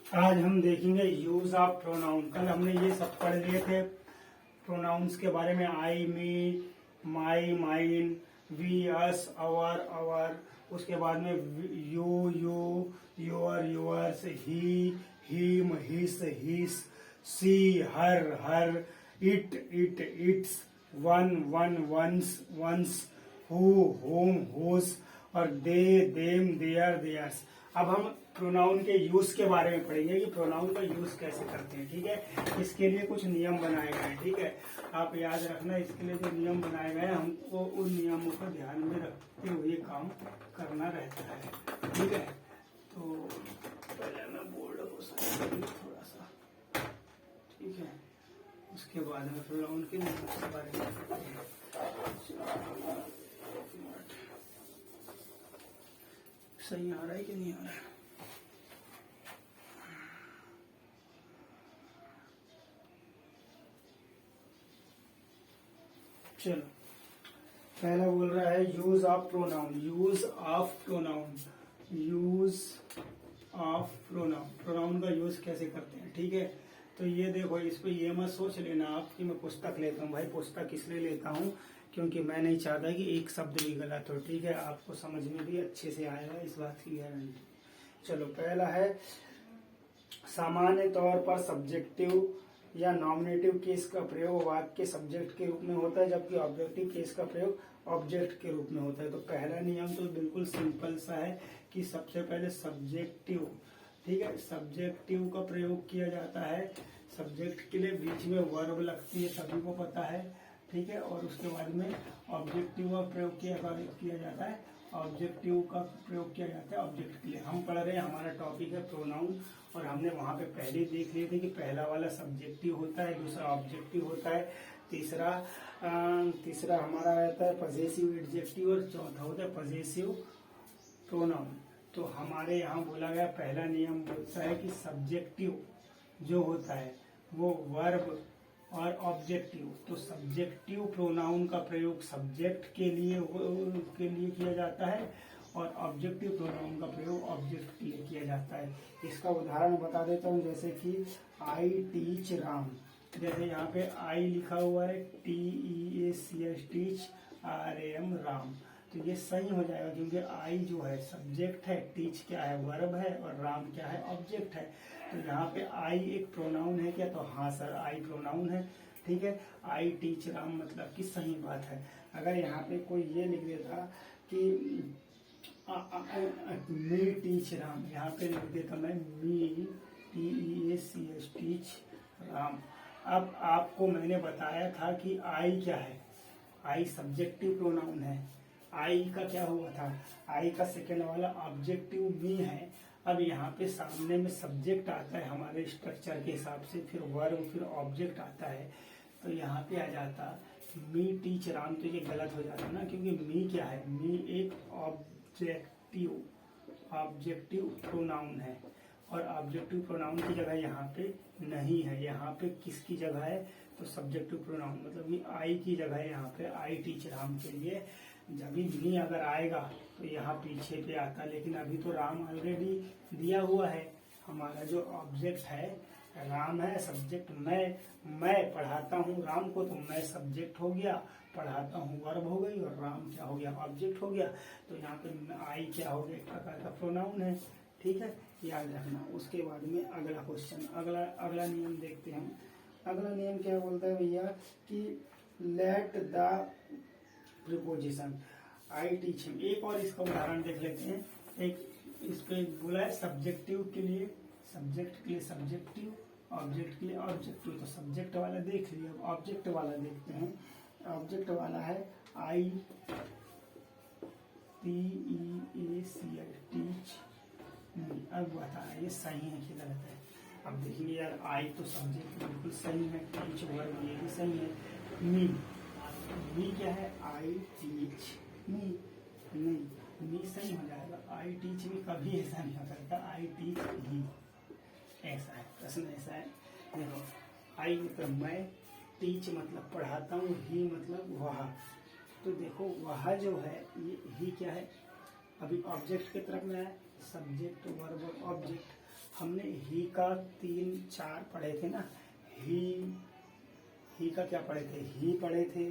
आज हम देखेंगे यूज ऑफ प्रोनाउन। कल हमने ये सब पढ़ लिए थे प्रोनाउंस के बारे में, आई, मी, माई, माइन, वी, अस, अवर, अवर। उसके बाद में you, you, your, yours, he, him, his, his, she, her, her, it, it, its, one, one, ones, ones, who, whom, whose और दे, देम, देयर, देयर्स। अब हम प्रोनाउन के यूज के बारे में पढ़ेंगे कि प्रोनाउन का यूज कैसे करते हैं। ठीक है, इसके लिए कुछ नियम बनाए गए हैं। ठीक है, आप याद रखना, इसके लिए जो नियम बनाए गए हैं हमको उन नियमों को ध्यान में रखते हुए काम करना रहता है। ठीक है, तो पहले मैं बोर्ड को साइड कर लूं थोड़ा सा। ठीक है, उसके बाद में प्रोनाउन के नियम के बारे में पढ़ते हैं। सही आ रहा है कि नहीं आ रहा है? चलो, पहला बोल रहा है use of pronoun. Use of pronoun, use of pronoun. Pronoun का यूज कैसे करते हैं? ठीक है, तो ये देखो, इस पे ये मत सोच लेना आप कि मैं पुस्तक लेता हूँ। भाई पुस्तक इसलिए लेता हूँ क्योंकि मैं नहीं चाहता कि एक शब्द भी गलत हो। ठीक है, आपको समझ में भी अच्छे से आएगा, इस बात की गारंटी। चलो, पहला है सामान्य तौर पर सब्जेक्टिव या नॉमिनेटिव केस का प्रयोग वाक्य सब्जेक्ट के रूप में होता है, जबकि ऑब्जेक्टिव केस का प्रयोग ऑब्जेक्ट के रूप में होता है। तो पहला नियम तो बिल्कुल सिंपल सा है कि सबसे पहले सब्जेक्टिव, ठीक है, सब्जेक्टिव का प्रयोग किया जाता है। सब्जेक्ट के लिए बीच में वर्ब लगती है, सभी को पता है। ठीक है, और उसके बाद में ऑब्जेक्टिव का प्रयोग किया जाता है। ऑब्जेक्टिव का प्रयोग किया जाता है ऑब्जेक्ट के लिए। हम पढ़ रहे हैं, हमारा टॉपिक है प्रोनाउन, और हमने वहां पे पहले देख लिए थे कि पहला वाला सब्जेक्टिव होता है, दूसरा ऑब्जेक्टिव होता है, तीसरा हमारा रहता है पजेसिव एडजेक्टिव, और चौथा होता है पजेसिव प्रोनाउन। तो हमारे यहाँ बोला गया, पहला नियम बोलता है कि सब्जेक्टिव जो होता है वो वर्ब और ऑब्जेक्टिव, तो सब्जेक्टिव प्रोनाउन का प्रयोग सब्जेक्ट के लिए किया जाता है, और ऑब्जेक्टिव प्रोनाउन का प्रयोग ऑब्जेक्ट के लिए किया जाता है। इसका उदाहरण बता देता हूँ, जैसे कि आई टीच राम। जैसे यहाँ पे आई लिखा हुआ है, TEACH, टीच, RAM, राम। तो ये सही हो जाएगा क्योंकि आई जो है सब्जेक्ट है, टीच क्या है वर्ब है, और राम क्या है ऑब्जेक्ट है। तो यहाँ पे आई एक प्रोनाउन है क्या? तो हाँ सर, आई प्रोनाउन है। ठीक है, आई टीच राम मतलब कि सही बात है। अगर यहाँ पे कोई ये लिख देता कि मी टीच राम, यहाँ पे लिख देता मैं मी TEACH, टीच राम। अब आपको मैंने बताया था कि आई क्या है, आई सब्जेक्टिव प्रोनाउन है। आई का क्या हुआ था, आई का सेकेंड वाला ऑब्जेक्टिव मी है। अब यहाँ पे सामने में सब्जेक्ट आता है हमारे स्ट्रक्चर के हिसाब से, फिर वर्ब, फिर ऑब्जेक्ट आता है। तो यहाँ पे आ जाता मी टीच राम, तो ये गलत हो जाता ना, क्योंकि मी क्या है, मी एक ऑब्जेक्टिव प्रोनाउन है, और ऑब्जेक्टिव प्रोनाउन की जगह यहाँ पे नहीं है। यहाँ पे किसकी जगह है? तो सब्जेक्टिव प्रोनाउन, मतलब कि आई की जगह है यहाँ पे, आई टीच राम के लिए। जब भी मी अगर आएगा तो यहाँ पीछे पे आता, लेकिन अभी तो राम ऑलरेडी दिया हुआ है। हमारा जो ऑब्जेक्ट है राम है, सब्जेक्ट मैं पढ़ाता हूँ राम को, तो मैं सब्जेक्ट हो गया, पढ़ाता हूँ वर्ब हो गई, और राम क्या हो गया, ऑब्जेक्ट हो गया। तो यहाँ पे आई क्या हो गया, एक प्रकार का प्रोनाउन है। ठीक है, याद रखना। उसके बाद में अगला क्वेश्चन, अगला नियम देखते हैं हम। अगला नियम क्या बोलता है भैया कि let the preposition I teach him. एक और इसका उदाहरण देख लेते हैं। एक इस पे बोला है सब्जेक्टिव के लिए सब्जेक्टिव, ऑब्जेक्ट के लिए ऑब्जेक्टिव। तो सब्जेक्ट वाला देख लिया, अब ऑब्जेक्ट वाला देखते हैं। ऑब्जेक्ट वाला है आई TEACH, टीच। अब बता ये सही है कि गलत है? अब देखिए यार, आई तो सब्जेक्ट बिल्कुल सही है, टीच वर्ब ये भी सही है। मी क्या है, आई टीच मी, नहीं मी सही हो जाएगा। आई टीच मी कभी ऐसा नहीं हो सकता, आई टीच ही, ऐसा है प्रश्न, ऐसा है। देखो, आई मतलब मैं, टीच मतलब पढ़ाता हूँ, ही मतलब वह। तो देखो वह जो है ये ही क्या है, अभी ऑब्जेक्ट की तरफ में है, सब्जेक्ट वर्ब और ऑब्जेक्ट। हमने ही का 3-4 पढ़े थे ना। ही का क्या पढ़े थे? ही पढ़े थे,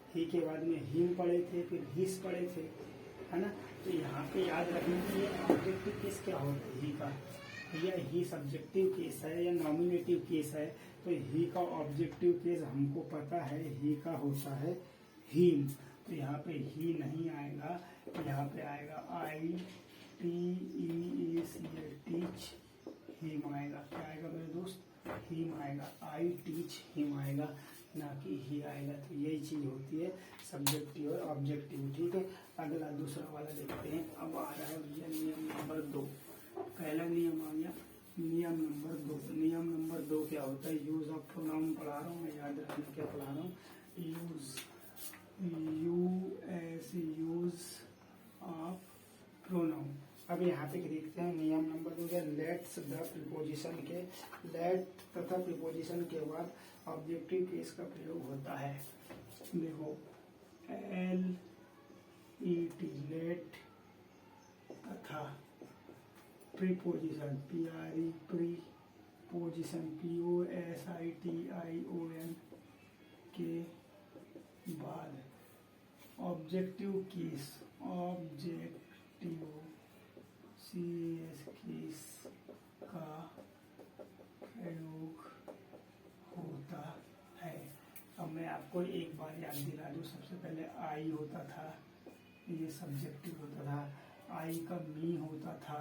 ही के बाद में हिम पढ़े थे, फिर हिस पढ़े थे, है ना। तो यहाँ पे याद रखना कि ये ऑब्जेक्टिव केस क्या होता है ही का। या ही सब्जेक्टिव केस है या नॉमिनेटिव केस है। तो ही का ऑब्जेक्टिव केस हमको पता है, ही का होता है हिम। तो यहाँ पे ही नहीं आएगा, यहाँ पे आएगा ITEACH, टीच हिम आएगा। क्या आएगा मेरे दोस्त? हिम आएगा। आई टीच हिम आएगा, ना कि ही आएगा। तो यही चीज होती है सब्जेक्टिव और ऑब्जेक्टिव। ठीक है, अगला दूसरा वाला देखते हैं। अब आ रहा है भैया नियम नंबर 2। पहला नियम आ गया, नियम नंबर 2। नियम नंबर 2 क्या होता है? यूज ऑफ प्रोनाउन पढ़ा रहा हूँ मैं, याद रखना क्या पढ़ा रहा हूँ। Use of pronoun. अब यहाँ पे देखते हैं नियम नंबर 2 है लेट्स द प्रीपोजिशन के, लेट तथा प्रीपोजिशन के बाद ऑब्जेक्टिव केस का प्रयोग होता है। देखो LET लेट तथा प्रीपोजिशन प्रीपोजिशन POSITION के बाद ऑब्जेक्टिव केस केस का प्रयोग होता है। अब मैं आपको एक बार याद दिला दूं। सबसे पहले आई होता था, ये सब्जेक्टिव होता था। आई का मी होता था,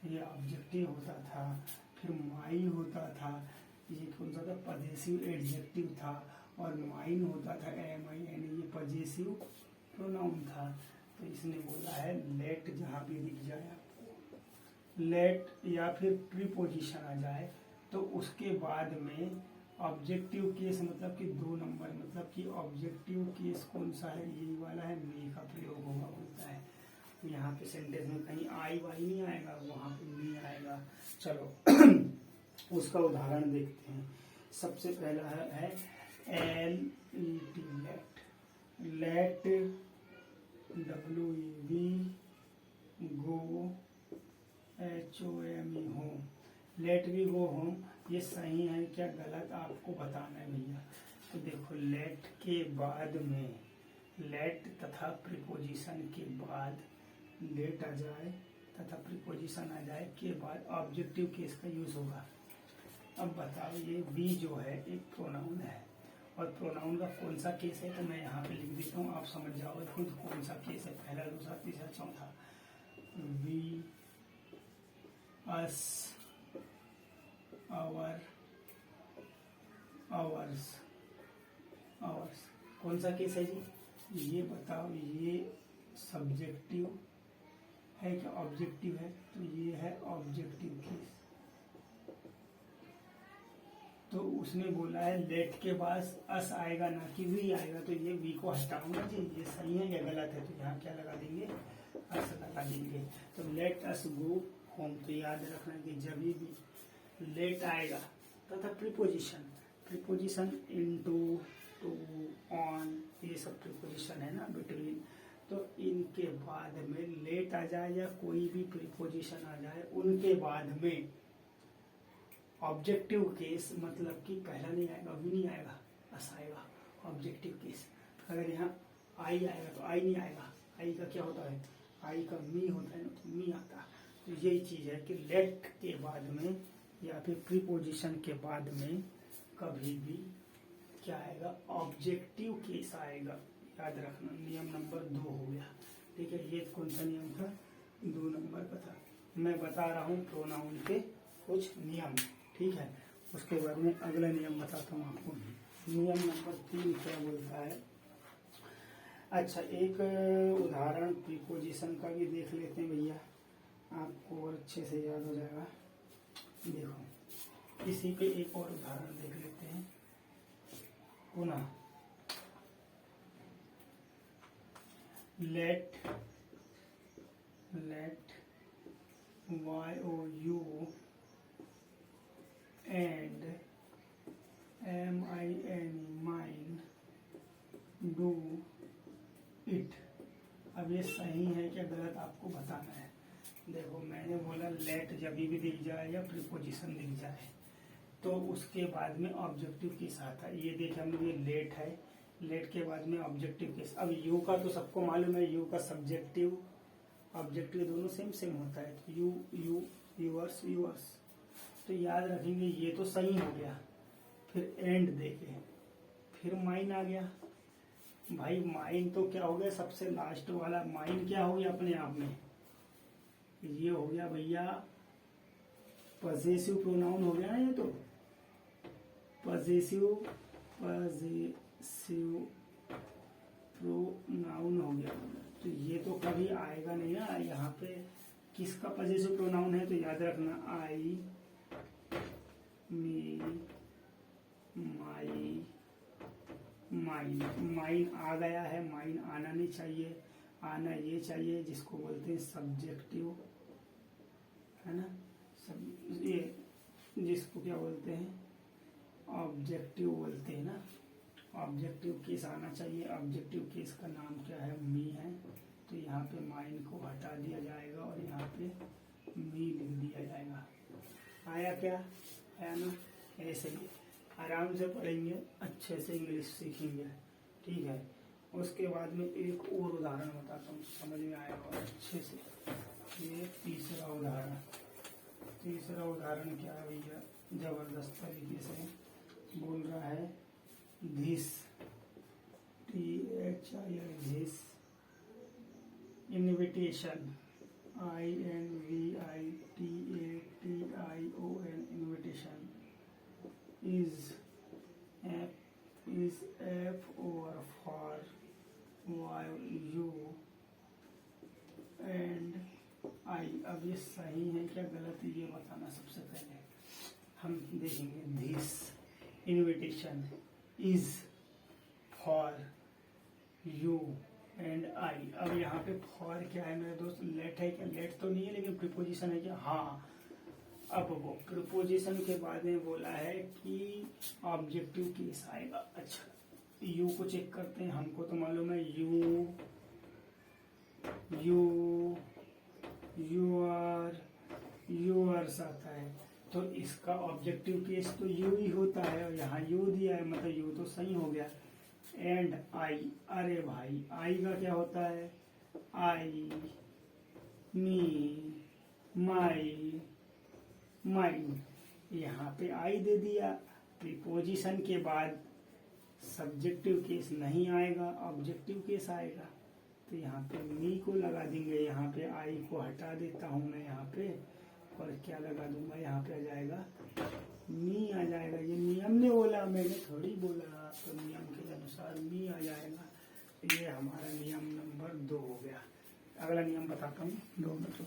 ये ऑब्जेक्टिव होता था। फिर माई होता था, ये कौन सा था? पजेसिव एडजेक्टिव था। और माइन होता था MIN, ये पजेसिव प्रोनाउन था। तो इसने बोला है लेट, जहाँ भी दिख जाए आपको लेट या फिर प्रीपोजिशन आ जाए तो उसके बाद में ऑब्जेक्टिव केस, मतलब कि 2 नंबर, मतलब कि ऑब्जेक्टिव केस कौन सा है? यही वाला है, मी का प्रयोग होगा बोलता है। यहाँ पे सेंटेंस में कहीं आई वाई नहीं आएगा, वहां पे मी आएगा। चलो उसका उदाहरण देखते हैं। सबसे पहला है LET लेट। लेट WEV गो HOME होम। लेट भी गो होम, ये सही है क्या गलत आपको बताना है भैया। तो देखो लेट के बाद में, लेट तथा प्रीपोजिशन के बाद लेट आ जाए तथा प्रीपोजिशन आ जाए के बाद ऑब्जेक्टिव केस का यूज होगा। अब बताओ, ये वी जो है एक प्रोनाउन है, और प्रोनाउन का कौन सा केस है? तो मैं यहाँ पे लिख देता हूँ, आप समझ जाओगे खुद कौन सा केस है। पहला, दूसरा, तीसरा, चौथा। We, us, our, ours, ours. कौन सा केस है जी? ये बताओ, ये सब्जेक्टिव है क्या ऑब्जेक्टिव है? तो ये है ऑब्जेक्टिव केस। तो उसने बोला है लेट के बाद अस आएगा, ना कि वी आएगा। तो ये वी को हटाऊंगा जी, ये सही है या गलत है? तो यहाँ क्या लगा देंगे? अस लगा देंगे। तो लेट अस गो होम। तो याद रखना कि जब भी लेट आएगा तथा प्रीपोजिशन इनटू, टू, ऑन, ये सब प्रीपोजिशन है ना, बिटवीन। तो इनके बाद में लेट आ जाए या कोई भी प्रीपोजिशन आ जाए, उनके बाद में ऑब्जेक्टिव केस, मतलब कि पहला नहीं आएगा, वी नहीं आएगा, अस आएगा ऑब्जेक्टिव केस। अगर यहाँ आई आएगा तो आई नहीं आएगा। आई का क्या होता है? आई का मी होता है ना, तो मी आता। तो यही चीज है कि लेट के बाद में या फिर प्रीपोजिशन के बाद में कभी भी क्या आएगा? ऑब्जेक्टिव केस आएगा। याद रखना, नियम नंबर 2 हो गया। ठीक है, ये कौन सा नियम था? 2 नंबर का था। मैं बता रहा हूँ प्रोनाउन के कुछ नियम, ठीक है। उसके बाद में अगला नियम बताता हूँ आपको। नियम नंबर 3 क्या बोलता है? अच्छा, एक उदाहरण प्रीपोजिशन का भी देख लेते हैं भैया, आपको और अच्छे से याद हो जाएगा। देखो, इसी पे एक और उदाहरण देख लेते हैं पुनः। Let YOU and MINE mine do it। अब ये सही है क्या गलत आपको बताना है। देखो मैंने बोला लेट जब भी दिख जाए या प्रीपोजिशन दिख जाए तो उसके बाद में ऑब्जेक्टिव केस आता है। ये देखे हम लोग, ये लेट है, लेट के बाद में ऑब्जेक्टिव केस। अब यू का तो सबको मालूम है, यू का सब्जेक्टिव ऑब्जेक्टिव दोनों सेम सेम होता है। तो यू यू यूअर्स यूअर्स, तो याद रखेंगे ये तो सही हो गया। फिर एंड देके फिर माइन आ गया। भाई माइन तो क्या हो गया, सबसे लास्ट वाला माइन क्या हो गया अपने आप में, ये हो गया भैया पजेसिव प्रोनाउन हो गया ना। ये तो पजेसिव प्रोनाउन हो गया। तो ये तो कभी आएगा नहीं ना यहाँ पे। किसका पजेसिव प्रोनाउन है तो याद रखना आई, मी, माई, माइन। माइन आ गया है, माइन आना नहीं चाहिए, आना ये चाहिए जिसको बोलते हैं सब्जेक्टिव, है ना। सब ये जिसको क्या बोलते हैं ऑब्जेक्टिव बोलते हैं ना। ऑब्जेक्टिव केस आना चाहिए। ऑब्जेक्टिव केस का नाम क्या है, मी है। तो यहाँ पे माइन को हटा दिया जाएगा और यहाँ पे मी लिख दिया जाएगा। आया क्या, आया ना। ऐसे ही आराम से पढ़ेंगे, अच्छे से इंग्लिश सीखेंगे, ठीक है। उसके बाद में एक और उदाहरण बताता हूँ, समझ में आएगा और अच्छे से। ये तीसरा उदाहरण, तीसरा उदाहरण क्या है भैया, जबरदस्त तरीके से बोल रहा है। This, THIS, invitation, INVITATION, invitation is F over for while you and I। अब ये सही है क्या गलत है ये बताना सबसे पहले हम देखेंगे। This invitation is for you and I. अब यहाँ पे फॉर क्या है मेरे दोस्त, लेट है क्या, लेट तो नहीं है लेकिन प्रीपोजिशन है क्या, हाँ। अब वो प्रीपोजिशन के बाद में बोला है कि ऑब्जेक्टिव केस आएगा। अच्छा यू को चेक करते हैं, हमको तो मालूम है यू, यू, यूअर्स आता है। तो इसका ऑब्जेक्टिव केस तो यू ही होता है और यहाँ यू दिया है, मतलब यू तो सही हो गया। एंड आई, अरे भाई आई का क्या होता है, आई, मी, माई, माइन। यहाँ पे आई दे दिया। प्रीपोजिशन के बाद सब्जेक्टिव केस नहीं आएगा, ऑब्जेक्टिव केस आएगा। तो यहाँ पे मी को लगा देंगे, यहाँ पे आई को हटा देता हूँ मैं यहाँ पे, और क्या लगा दूंगा यहाँ पे आ जाएगा मी आ जाएगा। ये नियम ने बोला, मैंने थोड़ी बोला, तो नियम के अनुसार मी आ जाएगा। तो ये हमारा नियम नंबर 2 हो गया। अगला नियम बताता हूँ 2 मिनट।